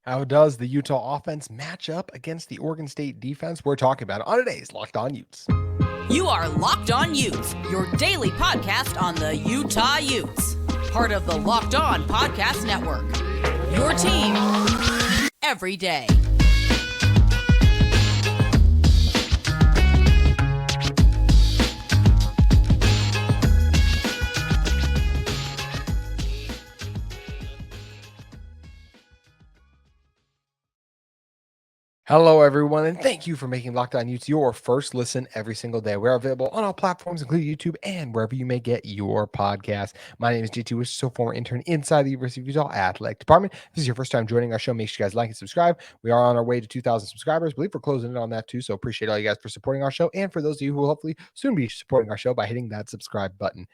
How does the Utah offense match up against the Oregon State defense? We're talking about it on today's Locked On Utes. You are Locked On Utes, your daily podcast on the Utah Utes. Part of the Locked On Podcast Network. Your team every day. Hello, everyone, and thank you for making Locked On Utes your first listen every single day. We're available on all platforms, including YouTube and wherever you may get your podcast. My name is JT Wistrcill, former intern inside the University of Utah Athletic Department. If this is your first time joining our show, make sure you guys like and subscribe. We are on our way to 2,000 subscribers. I believe we're closing in on that too, so appreciate all you guys for supporting our show, and for those of you who will hopefully soon be supporting our show by hitting that subscribe button.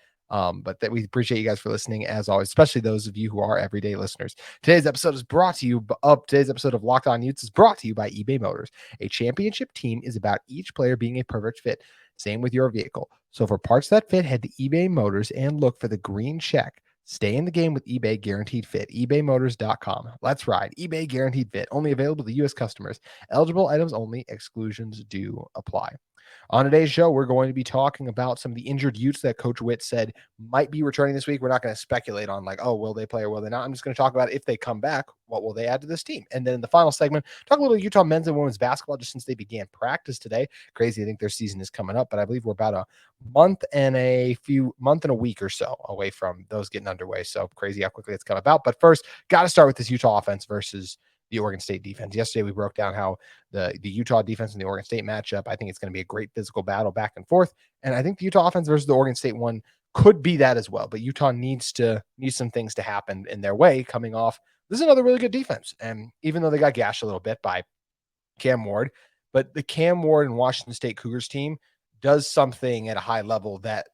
But that we appreciate you guys for listening, as always, especially those of you who are everyday listeners. Today's episode of Locked On Utes is brought to you by eBay Motors. A championship team is about each player being a perfect fit. Same with your vehicle. So for parts that fit, head to eBay Motors and look for the green check. Stay in the game with eBay Guaranteed Fit. ebaymotors.com. Let's ride. eBay Guaranteed Fit. Only available to U.S. customers. Eligible items only. Exclusions do apply. On today's show, we're going to be talking about some of the injured Utes that Coach Witt said might be returning this week. We're not going to speculate on will they play or will they not? I'm just going to talk about if they come back, what will they add to this team? And then in the final segment, talk a little Utah men's and women's basketball just since they began practice today. Crazy, I think their season is coming up, but I believe we're about a month and a week or so away from those getting underway. So crazy how quickly it's come about. But first, got to start with this Utah offense versus the Oregon State defense. Yesterday, we broke down how the Utah defense and the Oregon State matchup, I think it's going to be a great physical battle back and forth. And I think the Utah offense versus the Oregon State one could be that as well. But Utah needs some things to happen in their way coming off. This is another really good defense. And even though they got gashed a little bit by Cam Ward, but the Cam Ward and Washington State Cougars team does something at a high level that,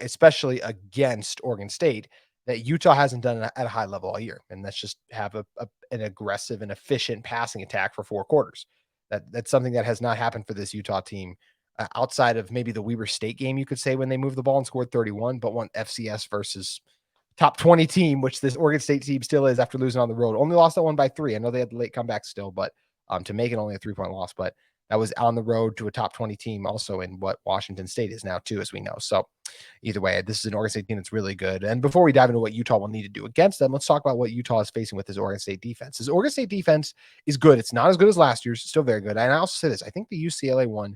especially against Oregon State, that Utah hasn't done at a high level all year. And that's just have an aggressive and efficient passing attack for 4 quarters. That's something that has not happened for this Utah team outside of maybe the Weber State game, you could say, when they moved the ball and scored 31, but one FCS versus top 20 team, which this Oregon State team still is after losing on the road. Only lost that one by 3. I know they had the late comeback still, but to make it only a 3-point loss, but that was on the road to a top 20 team also in what Washington State is now too, as we know. So either way, this is an Oregon State team that's really good. And before we dive into what Utah will need to do against them, let's talk about what Utah is facing with this Oregon State defense. This Oregon State defense is good. It's not as good as last year's, still very good. And I also say this, I think the UCLA one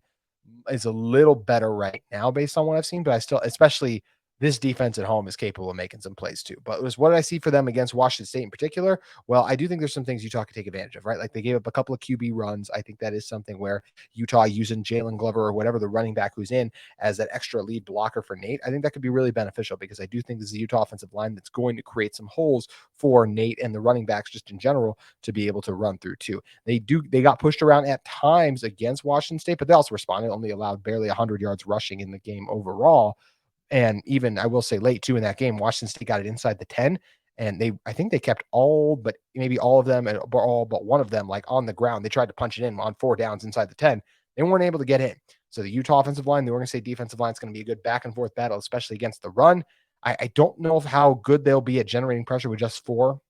is a little better right now based on what I've seen, but I still, especially this defense at home, is capable of making some plays too. But what did I see for them against Washington State in particular? Well, I do think there's some things Utah can take advantage of, right? Like they gave up a couple of QB runs. I think that is something where Utah using Jalen Glover or whatever the running back who's in as that extra lead blocker for Nate, I think that could be really beneficial because I do think this is a Utah offensive line that's going to create some holes for Nate and the running backs just in general to be able to run through too. They got pushed around at times against Washington State, but they also responded, only allowed barely 100 yards rushing in the game overall. And even, I will say, late too in that game, Washington State got it inside the 10, and I think they kept maybe all of them, all but one of them, like on the ground. They tried to punch it in on 4 downs inside the 10. They weren't able to get in. So the Utah offensive line, the Oregon State defensive line is going to be a good back and forth battle, especially against the run. I don't know how good they'll be at generating pressure with just 4.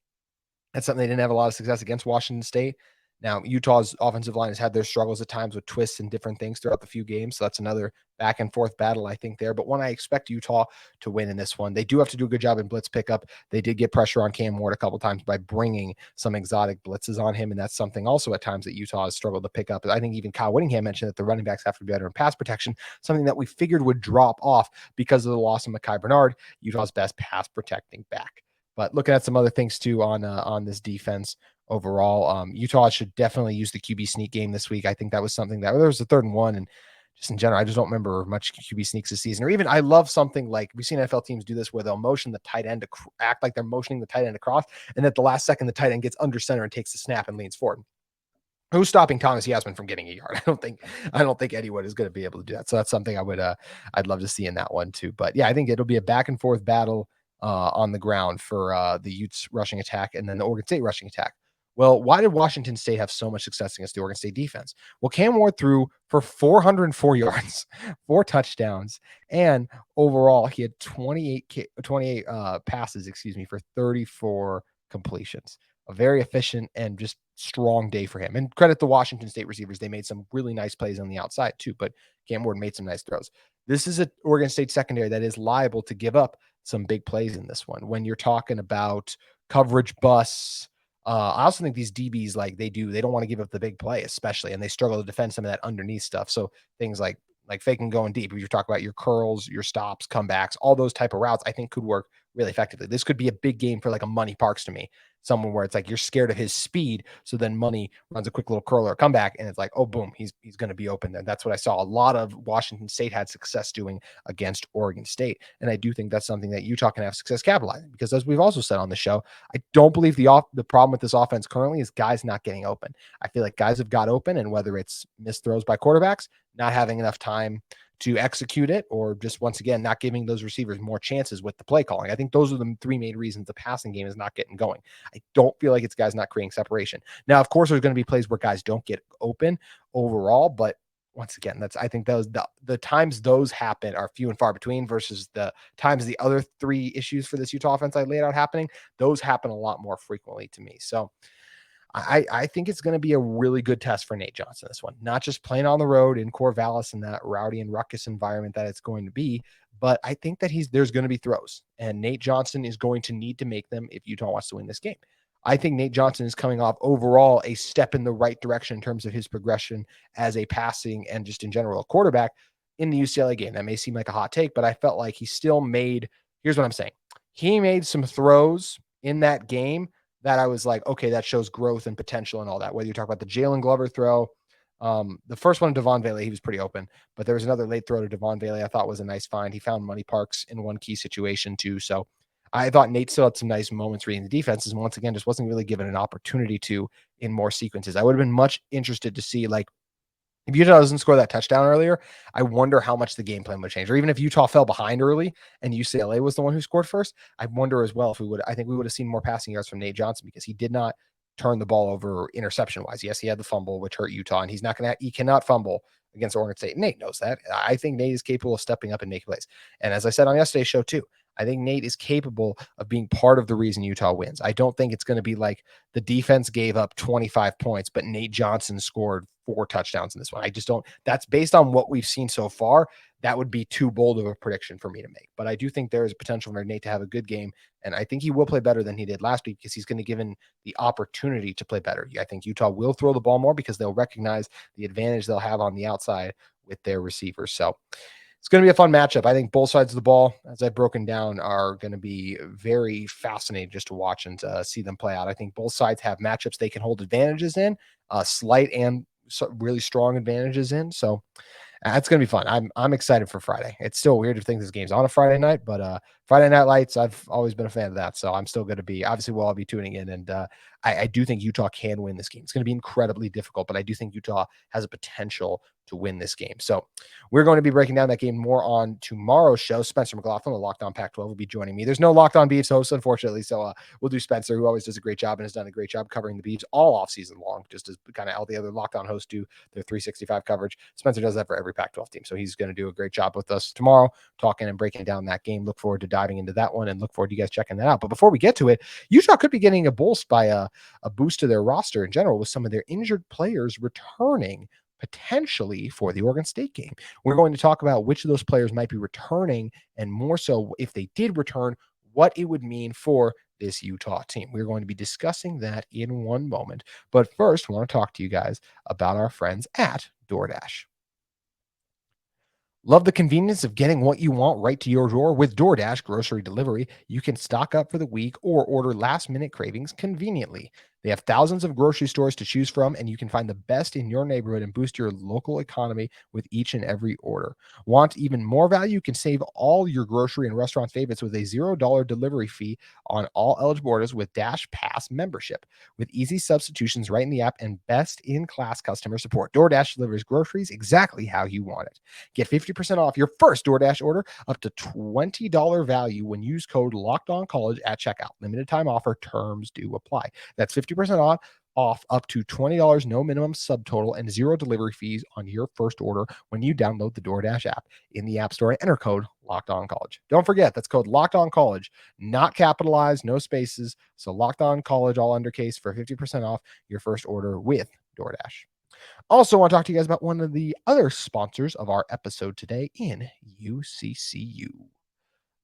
That's something they didn't have a lot of success against Washington State. Now, Utah's offensive line has had their struggles at times with twists and different things throughout the few games. So that's another back and forth battle, I think, there. But one I expect Utah to win in this one. They do have to do a good job in blitz pickup. They did get pressure on Cam Ward a couple times by bringing some exotic blitzes on him. And that's something also at times that Utah has struggled to pick up. I think even Kyle Whittingham mentioned that the running backs have to be better in pass protection, something that we figured would drop off because of the loss of Mekhi Bernard, Utah's best pass protecting back. But looking at some other things too on this defense overall, Utah should definitely use the QB sneak game this week. I think that was something that there was a 3rd and 1, and just in general, I just don't remember much QB sneaks this season. Or even I love something like we've seen NFL teams do this where they'll motion the tight end to act like they're motioning the tight end across, and at the last second, the tight end gets under center and takes the snap and leans forward. Who's stopping Thomas Yasmin from getting a yard? I don't think anyone is going to be able to do that. So that's something I'd love to see in that one too. But yeah, I think it'll be a back and forth battle on the ground for the Utes rushing attack and then the Oregon State rushing attack. Well, why did Washington State have so much success against the Oregon State defense? Well, Cam Ward threw for 404 yards, 4 touchdowns, and overall he had 28 passes, for 34 completions. A very efficient and just strong day for him. And credit the Washington State receivers. They made some really nice plays on the outside too, but Cam Ward made some nice throws. This is an Oregon State secondary that is liable to give up some big plays in this one. When you're talking about coverage busts, I also think these DBs, like they don't want to give up the big play, especially, and they struggle to defend some of that underneath stuff. So things like faking going deep, if you're talking about your curls, your stops, comebacks, all those type of routes, I think could work really effectively. This could be a big game for like a Money Parks to me, someone where it's like you're scared of his speed, so then Money runs a quick little curl or a comeback, and it's like, oh, boom, he's going to be open there. That's what I saw a lot of Washington State had success doing against Oregon State, and I do think that's something that Utah can have success capitalizing, because as we've also said on the show, I don't believe the problem with this offense currently is guys not getting open. I feel like guys have got open, and whether it's missed throws by quarterbacks, not having enough time to execute it, or just once again not giving those receivers more chances with the play calling. I think those are the three main reasons the passing game is not getting going. I don't feel like it's guys not creating separation. Now, of course, there's going to be plays where guys don't get open overall, but once again, I think those the times those happen are few and far between versus the times the other three issues for this Utah offense I laid out happening. Those happen a lot more frequently to me. So I think it's going to be a really good test for Nate Johnson, this one, not just playing on the road in Corvallis and that rowdy and ruckus environment that it's going to be, but I think that there's going to be throws, and Nate Johnson is going to need to make them if Utah wants to win this game. I think Nate Johnson is coming off overall a step in the right direction in terms of his progression as a passing and just in general a quarterback in the UCLA game. That may seem like a hot take, but I felt like he still made, here's what I'm saying. He made some throws in that game that I was like, okay, that shows growth and potential and all that. Whether you talk about the Jalen Glover throw, the first one, Devon Bailey, he was pretty open, but there was another late throw to Devon Bailey I thought was a nice find. He found Money Parks in one key situation too. So I thought Nate still had some nice moments reading the defenses, and once again, just wasn't really given an opportunity to in more sequences. I would have been much interested to see, like, if Utah doesn't score that touchdown earlier, I wonder how much the game plan would change. Or even if Utah fell behind early and UCLA was the one who scored first, I wonder as well if I think we would have seen more passing yards from Nate Johnson, because he did not turn the ball over interception wise. Yes, he had the fumble, which hurt Utah, and he cannot fumble against Oregon State. Nate knows that. I think Nate is capable of stepping up and making plays. And as I said on yesterday's show too, I think Nate is capable of being part of the reason Utah wins. I don't think it's going to be like the defense gave up 25 points, but Nate Johnson scored 4 touchdowns in this one. I just don't. That's based on what we've seen so far. That would be too bold of a prediction for me to make. But I do think there is potential for Nate to have a good game, and I think he will play better than he did last week because he's going to give him the opportunity to play better. I think Utah will throw the ball more because they'll recognize the advantage they'll have on the outside with their receivers. So it's going to be a fun matchup. I think both sides of the ball, as I've broken down, are going to be very fascinating just to watch and see them play out. I think both sides have matchups they can hold advantages in, slight and really strong advantages in. So that's going to be fun. I'm excited for Friday. It's still weird to think this game's on a Friday night, but Friday Night Lights, I've always been a fan of that. So I'm still going to be, obviously we'll all be tuning in, and I do think Utah can win this game. It's going to be incredibly difficult, but I do think Utah has a potential to win this game. So we're going to be breaking down that game more on tomorrow's show. Spencer McLaughlin, the Locked On Pac-12, will be joining me. There's no Locked On Beavs host, unfortunately, so we'll do Spencer, who always does a great job and has done a great job covering the Beavs all offseason long, just as kind of all the other Locked On hosts do their 365 coverage. Spencer does that for every Pac-12 team, so he's going to do a great job with us tomorrow, talking and breaking down that game. Look forward to diving into that one and look forward to you guys checking that out. But before we get to it, Utah could be getting a boost by a boost to their roster in general with some of their injured players returning potentially for the Oregon State game. We're going to talk about which of those players might be returning, and more so, if they did return, what it would mean for this Utah team. We're going to be discussing that in one moment. But first, I want to talk to you guys about our friends at DoorDash. Love the convenience of getting what you want right to your door with DoorDash grocery delivery. You can stock up for the week or order last-minute cravings conveniently. They have thousands of grocery stores to choose from, and you can find the best in your neighborhood and boost your local economy with each and every order. Want even more value? You can save all your grocery and restaurant favorites with a $0 delivery fee on all eligible orders with Dash Pass membership. With easy substitutions right in the app and best-in-class customer support, DoorDash delivers groceries exactly how you want it. Get 50% off your first DoorDash order up to $20 value when you use code LOCKEDONCollege at checkout. Limited time offer. Terms do apply. That's 50% 50% off up to $20, no minimum subtotal, and 0 delivery fees on your first order when you download the DoorDash app in the App Store and enter code LOCKEDONCollege. Don't forget, that's code LOCKEDONCollege, not capitalized, no spaces. So LOCKEDONCollege, all undercase, for 50% off your first order with DoorDash. Also, I want to talk to you guys about one of the other sponsors of our episode today in UCCU.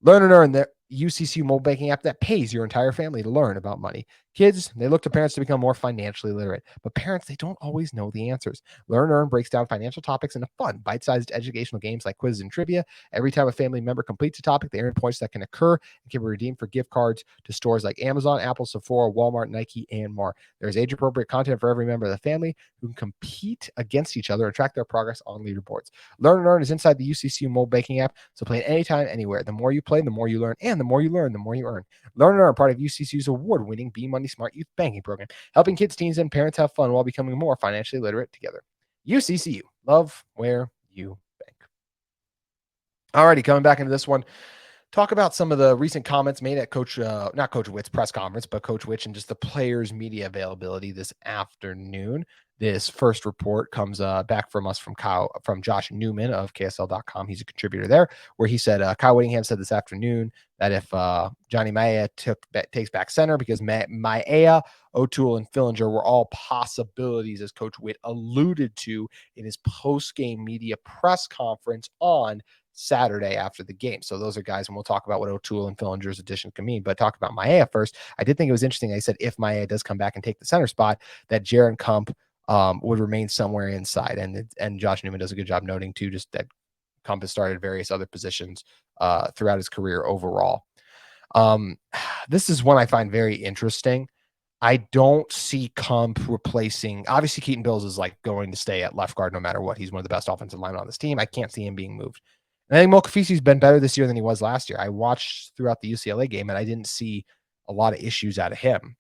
Learn and Earn, the UCCU mobile banking app that pays your entire family to learn about money. Kids, they look to parents to become more financially literate, but parents, they don't always know the answers. Learn and Earn breaks down financial topics into fun, bite-sized educational games like quizzes and trivia. Every time a family member completes a topic, they earn points that can occur and can be redeemed for gift cards to stores like Amazon, Apple, Sephora, Walmart, Nike, and more. There's age-appropriate content for every member of the family who can compete against each other and track their progress on leaderboards. Learn and Earn is inside the UCCU mobile banking app, so play anytime, anywhere. The more you play, the more you learn, and the more you learn, the more you earn. Learn and Earn, part of UCCU's award-winning Be Money Smart Youth Banking Program, helping kids, teens, and parents have fun while becoming more financially literate together. UCCU, love where you bank. Alrighty, coming back into this one, talk about some of the recent comments made at not Coach Witt's press conference, but Coach Witt and just the players' media availability this afternoon. This first report comes back from us from Josh Newman of KSL.com. He's a contributor there, where he said Kyle Whittingham said this afternoon that if Johnny Maia takes back center, because Maia, O'Toole, and Fillinger were all possibilities, as Coach Witt alluded to in his post-game media press conference on Saturday after the game. So those are guys, and we'll talk about what O'Toole and Fillinger's addition can mean. But talk about Maia first. I did think it was interesting. I said if Maia does come back and take the center spot, that Jaron Kump would remain somewhere inside. And Josh Newman does a good job noting too, just that Kump has started various other positions throughout his career overall. This is one I find very interesting. I don't see Kump replacing, obviously Keaton Bills is like going to stay at left guard no matter what. He's one of the best offensive linemen on this team. I can't see him being moved. And I think Mokafisi's been better this year than he was last year. I watched throughout the UCLA game and I didn't see a lot of issues out of him.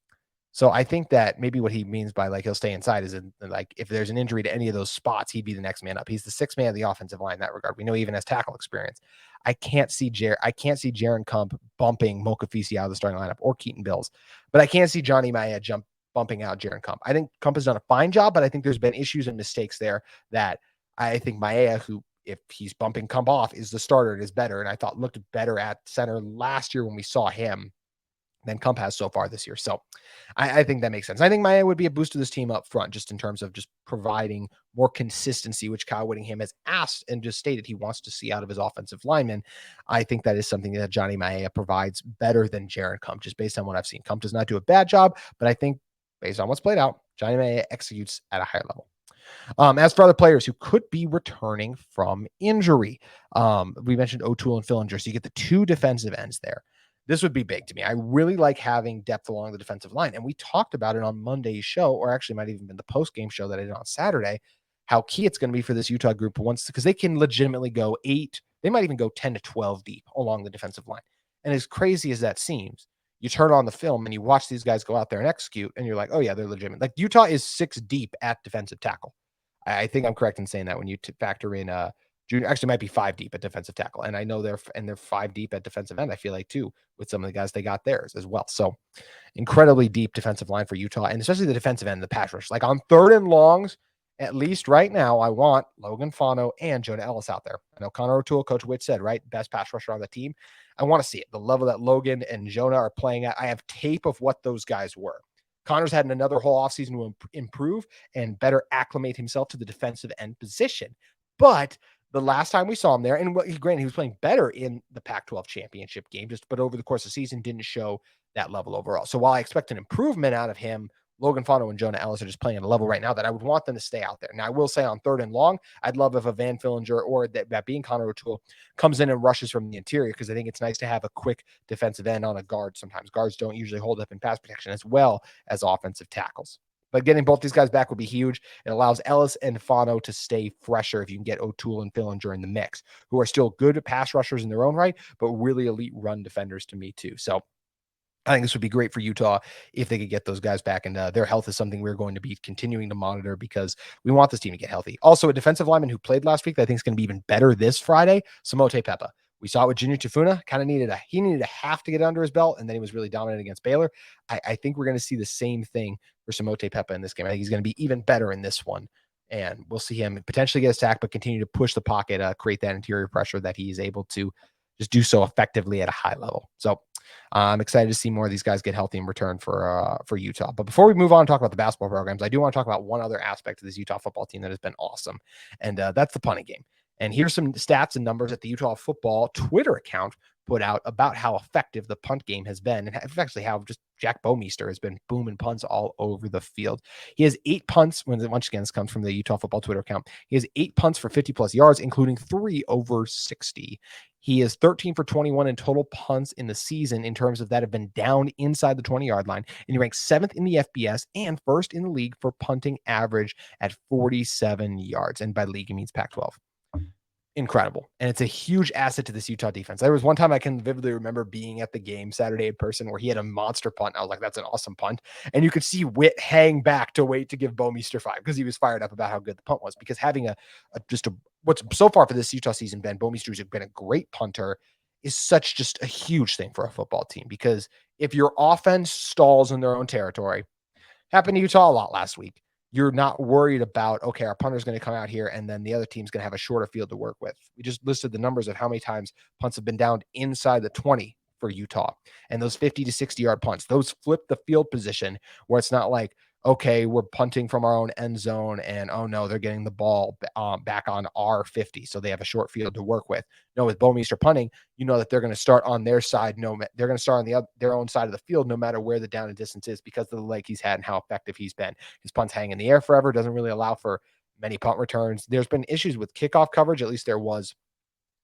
So I think that maybe what he means by like he'll stay inside is like if there's an injury to any of those spots, he'd be the next man up. He's the sixth man of the offensive line in that regard. We know he even has tackle experience. I can't see Jaron Kump bumping Mokafisi out of the starting lineup or Keaton Bills, but I can't see Johnny Maia bumping out Jaron Kump. I think Kump has done a fine job, but I think there's been issues and mistakes there that I think Maia, who if he's bumping Kump off, is the starter and is better, and I thought looked better at center last year when we saw him than Kump has so far this year. So I think that makes sense. I think Maia would be a boost to this team up front, just in terms of just providing more consistency, which Kyle Whittingham has asked and just stated he wants to see out of his offensive linemen. I think that is something that Johnny Maia provides better than Jaron Kump, just based on what I've seen. Kump does not do a bad job, but I think based on what's played out, Johnny Maia executes at a higher level. As for other players who could be returning from injury, we mentioned O'Toole and Fillinger, so you get the two defensive ends there. This would be big to me. I really like having depth along the defensive line. And we talked about it on Monday's show, or actually might have even been the post-game show that I did on Saturday, how key it's going to be for this Utah group because they can legitimately go 8, they might even go 10 to 12 deep along the defensive line. And as crazy as that seems, you turn on the film and you watch these guys go out there and execute, and you're like, oh yeah, they're legitimate. Like Utah is 6 deep at defensive tackle. I think I'm correct in saying that when you factor in junior, actually might be 5 deep at defensive tackle. And I know they're 5 deep at defensive end, I feel like too, with some of the guys they got theirs as well. So incredibly deep defensive line for Utah, and especially the defensive end, the pass rush. Like on 3rd and longs, at least right now, I want Logan Fano and Jonah Ellis out there. I know Connor O'Toole, Coach Witt said, right, best pass rusher on the team. I want to see it. The level that Logan and Jonah are playing at. I have tape of what those guys were. Connor's had another whole offseason to improve and better acclimate himself to the defensive end position. But the last time we saw him there, and granted, he was playing better in the Pac-12 championship game, but over the course of the season didn't show that level overall. So while I expect an improvement out of him, Logan Fano and Jonah Ellis are just playing at a level right now that I would want them to stay out there. Now, I will say on 3rd and long, I'd love if a Van Fillinger or that being Connor O'Toole comes in and rushes from the interior, because I think it's nice to have a quick defensive end on a guard. Sometimes guards don't usually hold up in pass protection as well as offensive tackles. But getting both these guys back would be huge. It allows Ellis and Fano to stay fresher if you can get O'Toole and Fillinger in the mix, who are still good pass rushers in their own right, but really elite run defenders to me too. So I think this would be great for Utah if they could get those guys back, and their health is something we're going to be continuing to monitor because we want this team to get healthy. Also, a defensive lineman who played last week that I think is going to be even better this Friday, Samote Pepa. We saw it with Junior Tafuna. He needed a half to get under his belt, and then he was really dominant against Baylor. I think we're going to see the same thing for Samote Pepa in this game. I think he's going to be even better in this one, and we'll see him potentially get a sack, but continue to push the pocket, create that interior pressure that he is able to just do so effectively at a high level. So I'm excited to see more of these guys get healthy in return for Utah. But before we move on and talk about the basketball programs, I do want to talk about one other aspect of this Utah football team that has been awesome, and that's the punting game. And here's some stats and numbers that the Utah football Twitter account put out about how effective the punt game has been, and actually how just Jack Bomeister has been booming punts all over the field. He has 8 punts. Once again, this comes from the Utah football Twitter account. He has 8 punts for 50+ yards, including 3 over 60. He is 13 for 21 in total punts in the season in terms of that have been down inside the 20-yard line. And he ranks 7th in the FBS and 1st in the league for punting average at 47 yards. And by league, he means Pac-12. Incredible. And it's a huge asset to this Utah defense. There was one time I can vividly remember being at the game Saturday in person where he had a monster punt. I was like, that's an awesome punt. And you could see Witt hang back to wait to give Bomeister 5 because he was fired up about how good the punt was. Because having what's so far for this Utah season, Ben Bomeister's been a great punter, is such just a huge thing for a football team. Because if your offense stalls in their own territory, happened to Utah a lot last week, you're not worried about, okay, our punter's going to come out here and then the other team's going to have a shorter field to work with. We just listed the numbers of how many times punts have been down inside the 20 for Utah. And those 50 to 60-yard punts, those flip the field position where it's not like, okay, we're punting from our own end zone and, oh no, they're getting the ball back on our 50. So they have a short field to work with. No, with Bomeister punting, you know that they're going to start on their side. They're going to start on their own side of the field, no matter where the down and distance is, because of the leg he's had and how effective he's been. His punts hang in the air forever, doesn't really allow for many punt returns. There's been issues with kickoff coverage. At least there was,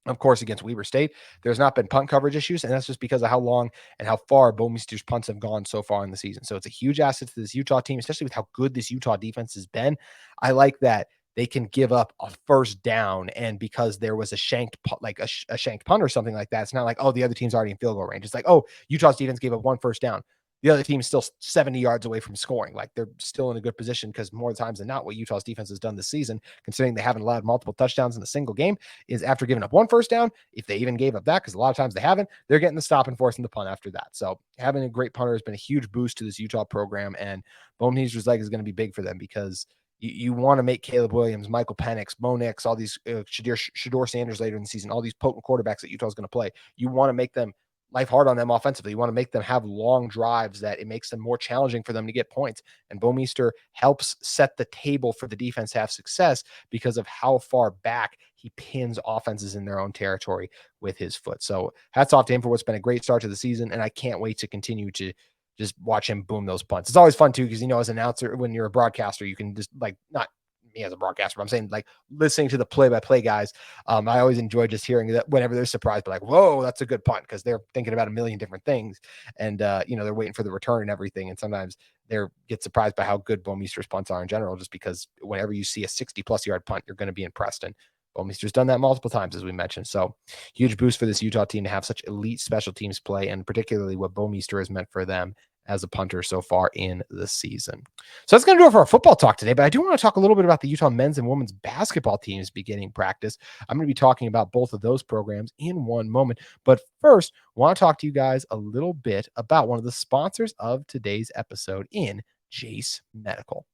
of course, against Weber State. There's not been punt coverage issues, and that's just because of how long and how far Bomeister's punts have gone so far in the season. So it's a huge asset to this Utah team, especially with how good this Utah defense has been. I like that they can give up a first down, and because there was a shanked punt or something like that, it's not like, oh, the other team's already in field goal range. It's like, oh, Utah's defense gave up 1 first down. The other team's still 70 yards away from scoring. Like, they're still in a good position, because more times than not, what Utah's defense has done this season, considering they haven't allowed multiple touchdowns in a single game, is after giving up 1 first down, if they even gave up that, because a lot of times they haven't, they're getting the stop and forcing the punt after that. So having a great punter has been a huge boost to this Utah program, and Bomeister's leg is going to be big for them, because you want to make Caleb Williams, Michael Penix, Bo Nix, all these Shedeur Sanders later in the season, all these potent quarterbacks that Utah's going to play. You want to make them life hard on them offensively. You want to make them have long drives that it makes them more challenging for them to get points. And Bomeister helps set the table for the defense to have success because of how far back he pins offenses in their own territory with his foot. So hats off to him for what's been a great start to the season. And I can't wait to continue to just watch him boom those punts. It's always fun too, because, as an announcer, when you're a broadcaster, you can just not me as a broadcaster, but I'm saying listening to the play-by-play guys. I always enjoy just hearing that whenever they're surprised, but whoa, that's a good punt, because they're thinking about a million different things, and they're waiting for the return and everything. And sometimes they get surprised by how good Bomeister's punts are in general, just because whenever you see a 60+ yard punt, you're going to be impressed. And Bomeister's done that multiple times, as we mentioned. So huge boost for this Utah team to have such elite special teams play, and particularly what Bomeister has meant for them as a punter so far in the season. So that's going to do it for our football talk today, but I do want to talk a little bit about the Utah men's and women's basketball teams beginning practice. I'm going to be talking about both of those programs in one moment, but first, I want to talk to you guys a little bit about one of the sponsors of today's episode in Jase Medical.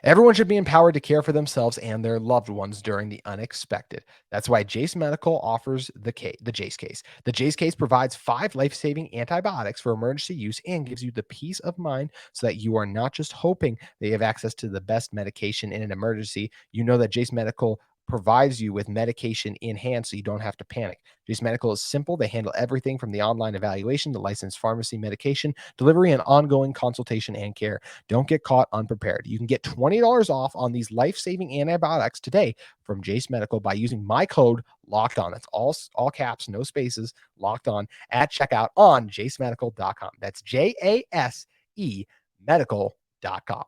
Everyone should be empowered to care for themselves and their loved ones during the unexpected. That's why Jase Medical offers the Jase case. The Jase case provides 5 life-saving antibiotics for emergency use and gives you the peace of mind so that you are not just hoping that you have access to the best medication in an emergency. You know that Jase Medical provides you with medication in hand so you don't have to panic. Jase Medical is simple. They handle everything from the online evaluation to licensed pharmacy medication, delivery, and ongoing consultation and care. Don't get caught unprepared. You can get $20 off on these life-saving antibiotics today from Jase Medical by using my code LOCKEDON. That's all caps, no spaces, locked on at checkout on jasemedical.com. That's JASE medical.com.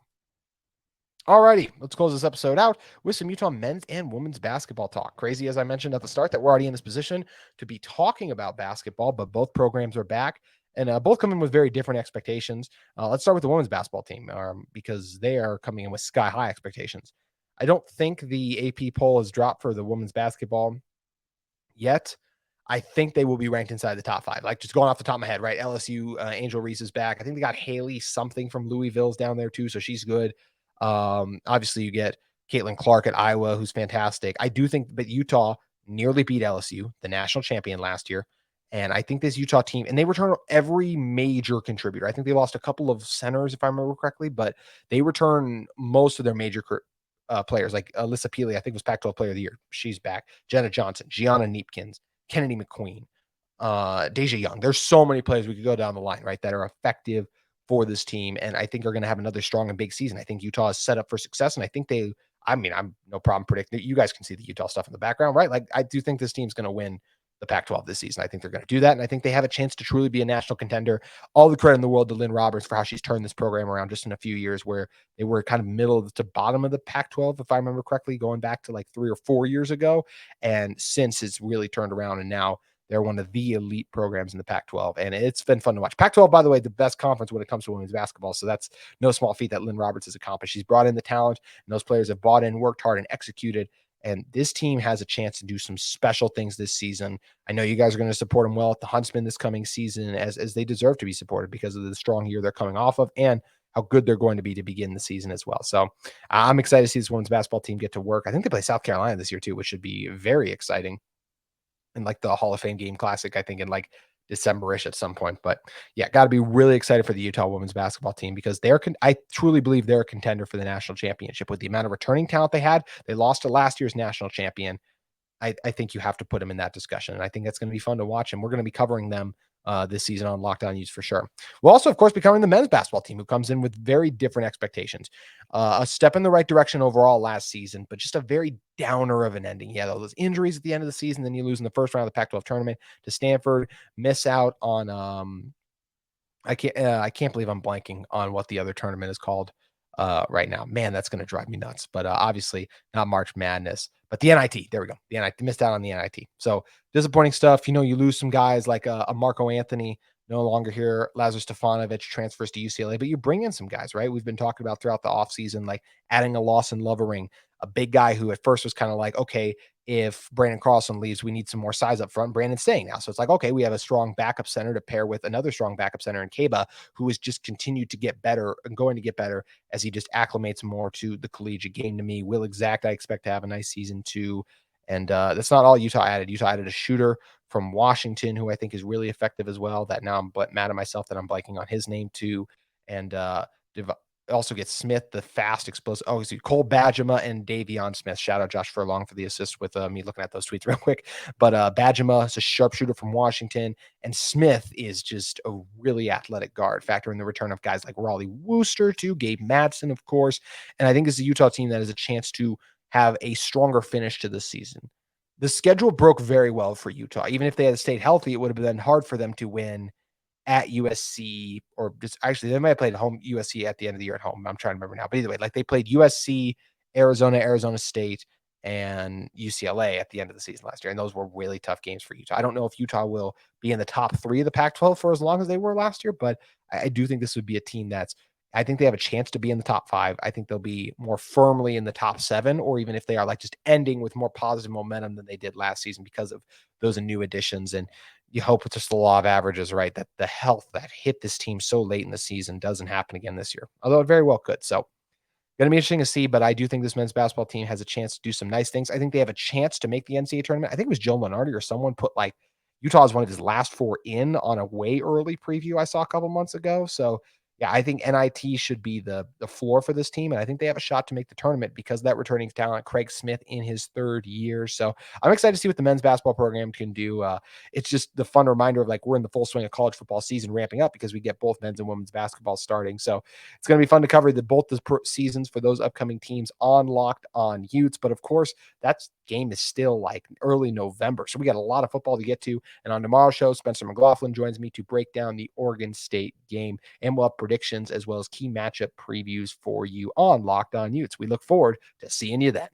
Alrighty, let's close this episode out with some Utah men's and women's basketball talk. Crazy, as I mentioned at the start, that we're already in this position to be talking about basketball, but both programs are back, and both come in with very different expectations. Let's start with the women's basketball team, because they are coming in with sky-high expectations. I don't think the AP poll has dropped for the women's basketball yet. I think they will be ranked inside the top 5. Like, just going off the top of my head, right? LSU, Angel Reese is back. I think they got Haley something from Louisville's down there too, so she's good. Obviously, you get Caitlin Clark at Iowa, who's fantastic. I do think that Utah nearly beat LSU, the national champion last year. And I think this Utah team, and they return every major contributor. I think they lost a couple of centers, if I remember correctly, but they return most of their major players. Like Alyssa Peely, I think was Pac-12 Player of the Year. She's back. Jenna Johnson, Gianna Neepkins, Kennedy McQueen, Deja Young. There's so many players we could go down the line, right, that are effective for this team, and I think are going to have another strong and big season. I think Utah is set up for success, and I think I'm no problem predicting. You guys can see the Utah stuff in the background, right? Like, I do think this team's going to win the Pac-12 this season. I think they're going to do that, and I think they have a chance to truly be a national contender. All the credit in the world to Lynn Roberts for how she's turned this program around just in a few years, where they were kind of middle to bottom of the Pac-12, if I remember correctly, going back to like 3 or 4 years ago, and since it's really turned around, and now they're one of the elite programs in the Pac-12, and it's been fun to watch. Pac-12, by the way, the best conference when it comes to women's basketball, so that's no small feat that Lynn Roberts has accomplished. She's brought in the talent, and those players have bought in, worked hard, and executed, and this team has a chance to do some special things this season. I know you guys are going to support them well at the Huntsman this coming season, as they deserve to be supported because of the strong year they're coming off of and how good they're going to be to begin the season as well. So I'm excited to see this women's basketball team get to work. I think they play South Carolina this year too, which should be very exciting. In like the Hall of Fame game classic, I think in like December-ish at some point. But yeah, got to be really excited for the Utah women's basketball team because I truly believe they're a contender for the national championship with the amount of returning talent they had. They lost to last year's national champion. I think you have to put them in that discussion. And I think that's going to be fun to watch. And we're going to be covering them this season on Locked On Utes for sure. We'll also, of course, be covering the men's basketball team, who comes in with very different expectations. A step in the right direction overall last season, but just a very downer of an ending. Yeah, those injuries at the end of the season, then you lose in the first round of the Pac-12 tournament to Stanford, miss out on I can't believe I'm blanking on what the other tournament is called right now. Man, that's going to drive me nuts. But obviously not March Madness, but the NIT. There we go. The NIT, missed out on the NIT. So disappointing stuff. You lose some guys like a Marco Anthony, no longer here. Lazar Stefanovic transfers to UCLA, but you bring in some guys, right? We've been talking about throughout the offseason, like adding a Lawson Lovering, a big guy who at first was kind of like, okay, if Brandon Carlson leaves, we need some more size up front. Brandon's staying now. So it's like, okay, we have a strong backup center to pair with another strong backup center in Kaba, who has just continued to get better and going to get better as he just acclimates more to the collegiate game. To me, Will Exact, I expect to have a nice season too. And that's not all Utah added. Utah added a shooter from Washington, who I think is really effective as well. That now I'm mad at myself that I'm blanking on his name too. And also gets Smith, the fast explosive. Oh, see Cole Badgema and Davion Smith. Shout out Josh Furlong for the assist with me looking at those tweets real quick. But Badgema is a sharpshooter from Washington, and Smith is just a really athletic guard. Factor in the return of guys like Raleigh Wooster too, Gabe Madsen, of course. And I think it's a Utah team that has a chance to have a stronger finish to this season. The schedule broke very well for Utah. Even if they had stayed healthy, it would have been hard for them to win at USC, or just actually they might have played home USC at the end of the year at home. I'm trying to remember now, but either way, like they played USC, Arizona State, and UCLA at the end of the season last year. And those were really tough games for Utah. I don't know if Utah will be in the top 3 of the Pac-12 for as long as they were last year, but I do think this would be a team I think they have a chance to be in the top 5. I think they'll be more firmly in the top 7, or even if they are like just ending with more positive momentum than they did last season because of those new additions. And you hope it's just the law of averages, right? That the health that hit this team so late in the season doesn't happen again this year, although it very well could. So going to be interesting to see, but I do think this men's basketball team has a chance to do some nice things. I think they have a chance to make the NCAA tournament. I think it was Joe Lunardi or someone put like Utah is one of his last 4 in on a way early preview I saw a couple months ago. So yeah, I think NIT should be the floor for this team, and I think they have a shot to make the tournament because of that returning talent, Craig Smith in his 3rd year. So I'm excited to see what the men's basketball program can do. It's just the fun reminder of like we're in the full swing of college football season ramping up because we get both men's and women's basketball starting. So it's going to be fun to cover both the seasons for those upcoming teams on Locked On Utes. But of course, that game is still like early November. So we got a lot of football to get to. And on tomorrow's show, Spencer McLaughlin joins me to break down the Oregon State game, and we'll have predictions as well as key matchup previews for you on Locked On Utes. We look forward to seeing you then.